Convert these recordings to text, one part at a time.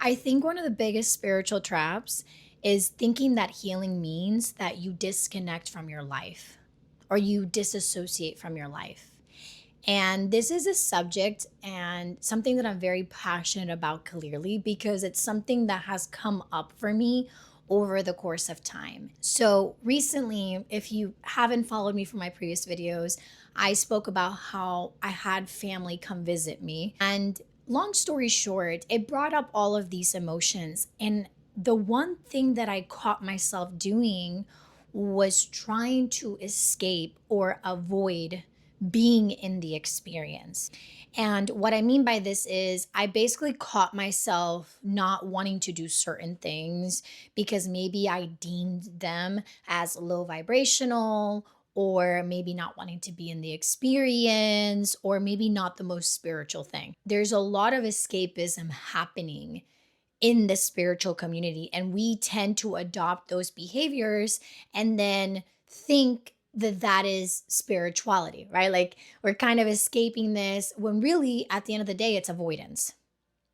I think one of the biggest spiritual traps is thinking that healing means that you disconnect from your life or you disassociate from your life. And this is a subject and something that I'm very passionate about clearly because it's something that has come up for me over the course of time. So, recently, if you haven't followed me from my previous videos, I spoke about how I had family come visit me. And long story short, it brought up all of these emotions. And the one thing that I caught myself doing was trying to escape or avoid being in the experience. And what I mean by this is, I basically caught myself not wanting to do certain things because maybe I deemed them as low vibrational, or maybe not wanting to be in the experience, or maybe not the most spiritual thing. There's a lot of escapism happening in the spiritual community, and we tend to adopt those behaviors and then think that that is spirituality, right? Like we're kind of escaping this when really at the end of the day it's avoidance.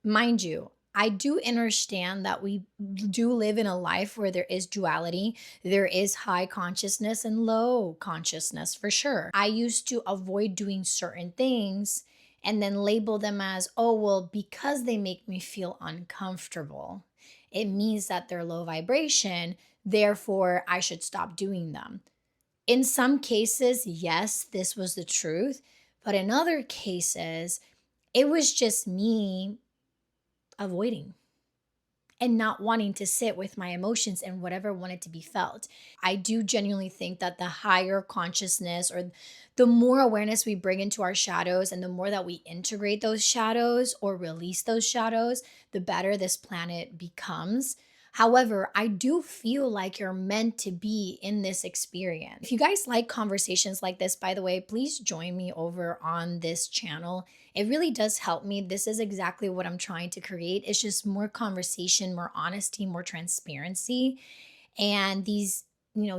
Mind you, I do understand that we do live in a life where there is duality. There is high consciousness and low consciousness for sure. I used to avoid doing certain things and then label them as, oh, well, because they make me feel uncomfortable, it means that they're low vibration. Therefore, I should stop doing them. In some cases, yes, this was the truth. But in other cases, it was just me avoiding and not wanting to sit with my emotions and whatever wanted to be felt. I do genuinely think that the higher consciousness or the more awareness we bring into our shadows and the more that we integrate those shadows or release those shadows, the better this planet becomes. However, I do feel like you're meant to be in this experience. If you guys like conversations like this, by the way, please join me over on this channel. It really does help me. This is exactly what I'm trying to create. It's just more conversation, more honesty, more transparency, and these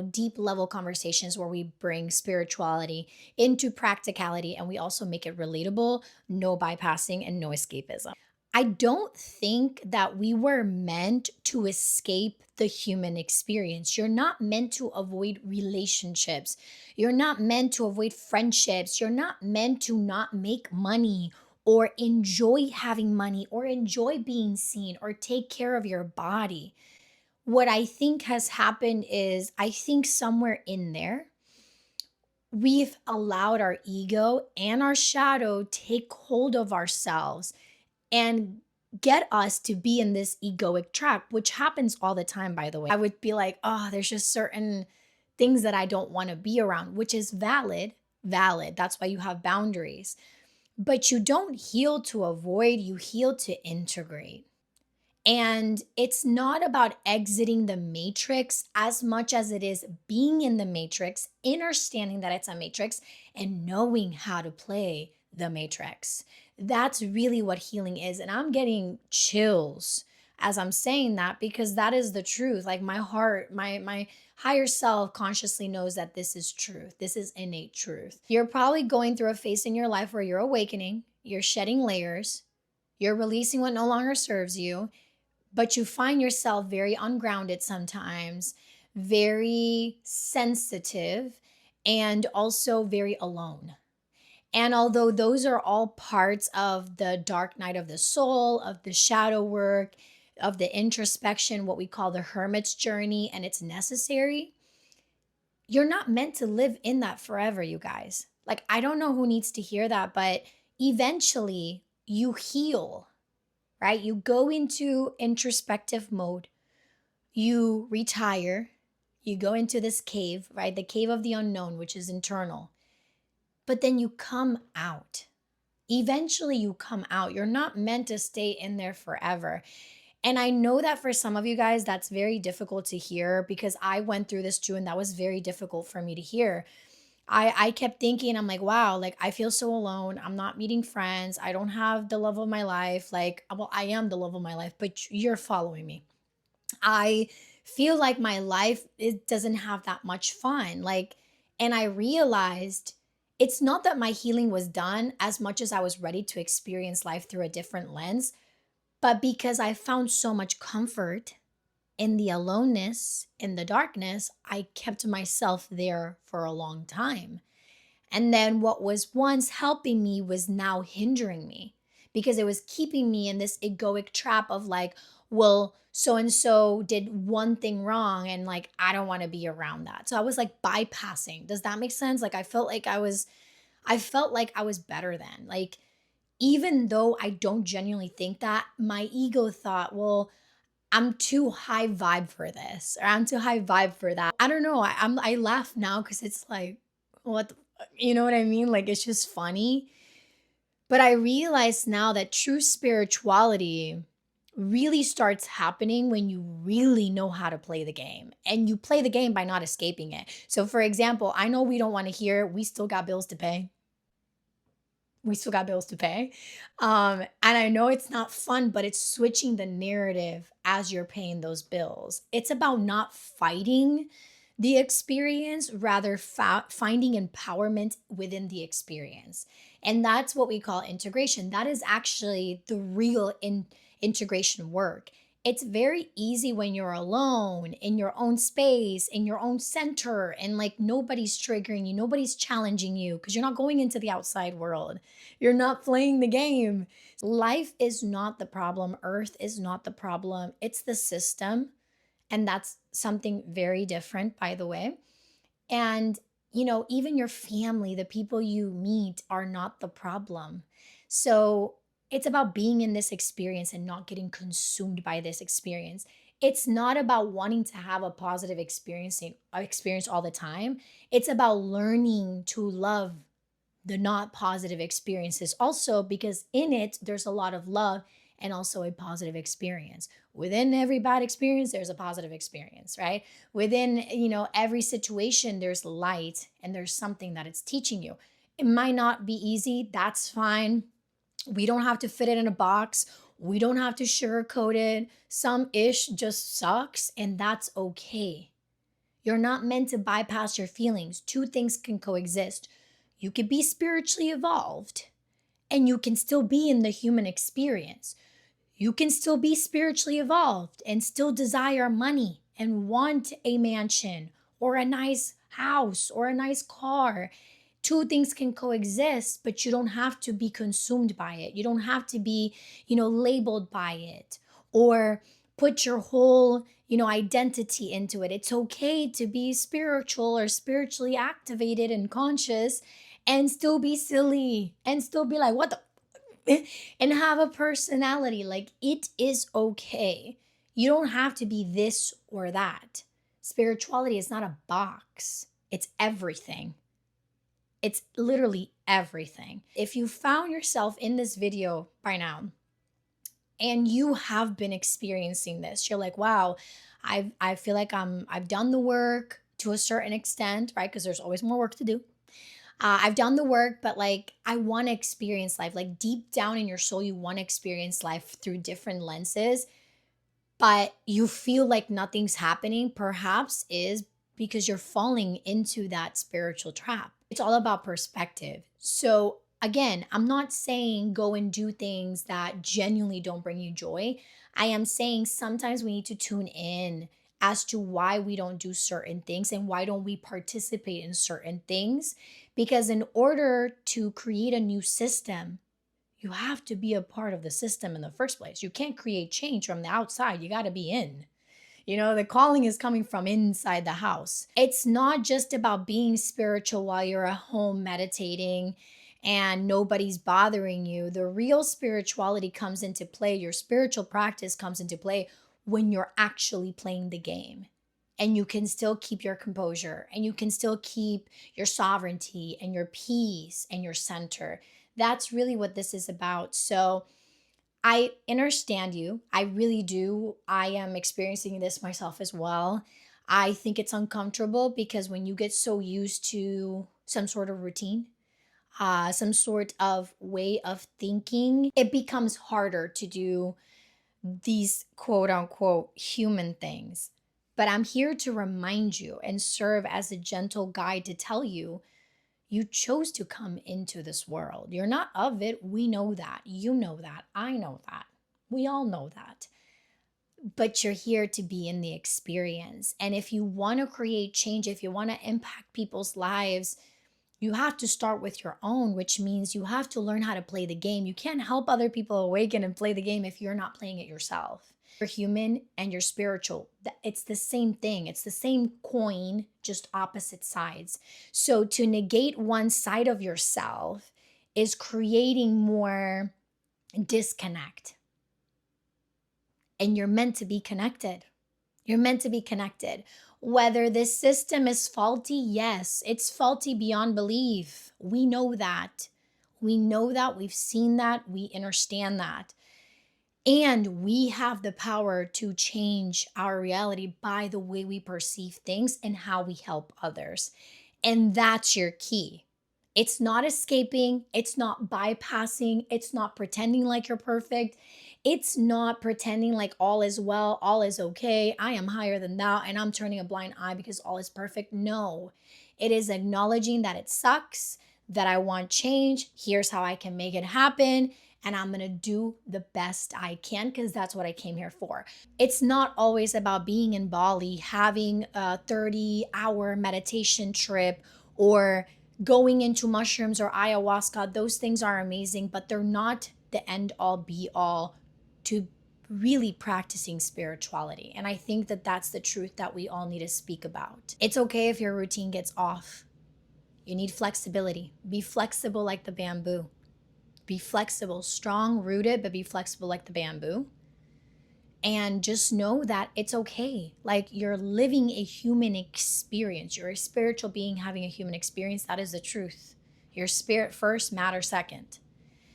deep level conversations where we bring spirituality into practicality and we also make it relatable, no bypassing and no escapism. I don't think that we were meant to escape the human experience. You're not meant to avoid relationships. You're not meant to avoid friendships. You're not meant to not make money or enjoy having money or enjoy being seen or take care of your body. What I think has happened is, I think somewhere in there, we've allowed our ego and our shadow take hold of ourselves and get us to be in this egoic trap, which happens all the time, by the way. I would be like, oh, there's just certain things that I don't want to be around, which is valid. That's why you have boundaries. But you don't heal to avoid, you heal to integrate. And it's not about exiting the matrix as much as it is being in the matrix, understanding that it's a matrix, and knowing how to play the matrix. That's really what healing is. And I'm getting chills as I'm saying that because that is the truth. Like my heart, my higher self consciously knows that this is truth. This is innate truth. You're probably going through a phase in your life where you're awakening, you're shedding layers, you're releasing what no longer serves you, but you find yourself very ungrounded sometimes, very sensitive, and also very alone. And although those are all parts of the dark night of the soul, of the shadow work, of the introspection, what we call the hermit's journey, and it's necessary, you're not meant to live in that forever, you guys. Like, I don't know who needs to hear that, but eventually you heal, right? You go into introspective mode, you retire, you go into this cave, right? The cave of the unknown, which is internal. But then you come out. Eventually, you come out. You're not meant to stay in there forever. And I know that for some of you guys, that's very difficult to hear because I went through this too, and that was very difficult for me to hear. I kept thinking, I'm like, wow, like I feel so alone. I'm not meeting friends. I don't have the love of my life. Like, well, I am the love of my life, but you're following me. I feel like my life, it doesn't have that much fun. Like, and I realized it's not that my healing was done as much as I was ready to experience life through a different lens, But because I found so much comfort in the aloneness, in the darkness, I kept myself there for a long time. And then what was once helping me was now hindering me because it was keeping me in this egoic trap of like, well, so and so did one thing wrong and like I don't want to be around that. So I was like bypassing. Does that make sense? Like I felt like I was better than. Like even though I don't genuinely think that, my ego thought, well, I'm too high vibe for this, or I'm too high vibe for that. I don't know. I laugh now because it's like, what, you know what I mean? Like it's just funny. But I realize now that true spirituality really starts happening when you really know how to play the game, and you play the game by not escaping it. So, for example, I know we don't want to hear we still got bills to pay. We still got bills to pay. And I know it's not fun, but it's switching the narrative as you're paying those bills. It's about not fighting the experience, rather finding empowerment within the experience. And that's what we call integration. That is actually the real integration work. It's very easy when you're alone in your own space, in your own center, and like nobody's triggering you, nobody's challenging you because you're not going into the outside world. You're not playing the game. Life is not the problem. Earth is not the problem. It's the system. And that's something very different, by the way. And, even your family, the people you meet are not the problem. So it's about being in this experience and not getting consumed by this experience. It's not about wanting to have a positive experience all the time. It's about learning to love the not positive experiences also, because in it there's a lot of love and also a positive experience. Within every bad experience there's a positive experience, right? Within every situation there's light and there's something that it's teaching you. It might not be easy, that's fine. We don't have to fit it in a box. We don't have to sugarcoat it. Some ish just sucks, and that's okay. You're not meant to bypass your feelings. Two things can coexist. You could be spiritually evolved and you can still be in the human experience. You can still be spiritually evolved and still desire money and want a mansion or a nice house or a nice car. Two things can coexist, but you don't have to be consumed by it. You don't have to be, labeled by it or put your whole, identity into it. It's okay to be spiritual or spiritually activated and conscious and still be silly and still be like, what the and have a personality. Like it is okay. You don't have to be this or that. Spirituality is not a box, it's everything. It's literally everything. If you found yourself in this video by now and you have been experiencing this, you're like, wow, I feel like I've done the work to a certain extent, right? Because there's always more work to do. I've done the work, but like I want to experience life. Like deep down in your soul, you want to experience life through different lenses, but you feel like nothing's happening, perhaps is because you're falling into that spiritual trap. It's all about perspective. So, again, I'm not saying go and do things that genuinely don't bring you joy. I am saying sometimes we need to tune in as to why we don't do certain things and why don't we participate in certain things, because in order to create a new system, you have to be a part of the system in the first place. You can't create change from the outside. You got to be in. The calling is coming from inside the house. It's not just about being spiritual while you're at home meditating and nobody's bothering you. The real spirituality comes into play. Your spiritual practice comes into play when you're actually playing the game. And you can still keep your composure and you can still keep your sovereignty and your peace and your center. That's really what this is about. So I understand you. I really do. I am experiencing this myself as well. I think it's uncomfortable because when you get so used to some sort of routine, some sort of way of thinking, it becomes harder to do these quote unquote human things. But I'm here to remind you and serve as a gentle guide to tell you you chose to come into this world. You're not of it. We know that. You know that. I know that. We all know that. But you're here to be in the experience. And if you want to create change, if you want to impact people's lives, you have to start with your own, which means you have to learn how to play the game. You can't help other people awaken and play the game if you're not playing it yourself. You're human and you're spiritual. It's the same thing. It's the same coin, just opposite sides. So to negate one side of yourself is creating more disconnect. And you're meant to be connected. You're meant to be connected. Whether this system is faulty, yes, it's faulty beyond belief. We know that. We know that. We've seen that. We understand that. And we have the power to change our reality by the way we perceive things and how we help others. And that's your key. It's not escaping, it's not bypassing, it's not pretending like you're perfect. It's not pretending like all is well, all is okay. I am higher than thou, and I'm turning a blind eye because all is perfect. No, it is acknowledging that it sucks, that I want change. Here's how I can make it happen. And I'm gonna do the best I can because that's what I came here for. It's not always about being in Bali, having a 30-hour meditation trip, or going into mushrooms or ayahuasca. Those things are amazing, but they're not the end all be all to really practicing spirituality. And I think that that's the truth that we all need to speak about. It's okay if your routine gets off. You need flexibility. Be flexible like the bamboo. Be flexible, strong, rooted, but be flexible like the bamboo. And just know that it's okay. Like, you're living a human experience. You're a spiritual being having a human experience. That is the truth. Your spirit first, matter second.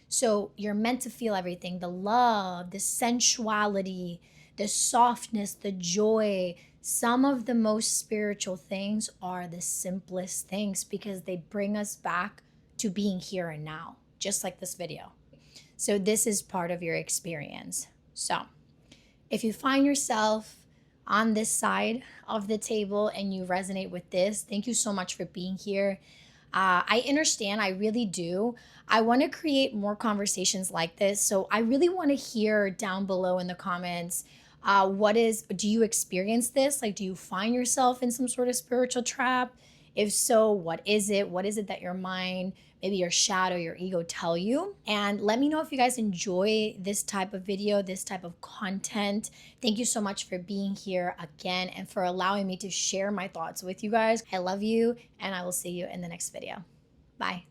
So you're meant to feel everything, the love, the sensuality, the softness, the joy. Some of the most spiritual things are the simplest things because they bring us back to being here and now, just like this video. So this is part of your experience. So if you find yourself on this side of the table and you resonate with this, thank you so much for being here. I understand, I really do. I want to create more conversations like this. So I really want to hear down below in the comments, do you experience this? Like, do you find yourself in some sort of spiritual trap? If so, what is it? What is it that your mind, maybe your shadow, your ego tell you? And let me know if you guys enjoy this type of video, this type of content. Thank you so much for being here again and for allowing me to share my thoughts with you guys. I love you, and I will see you in the next video. Bye.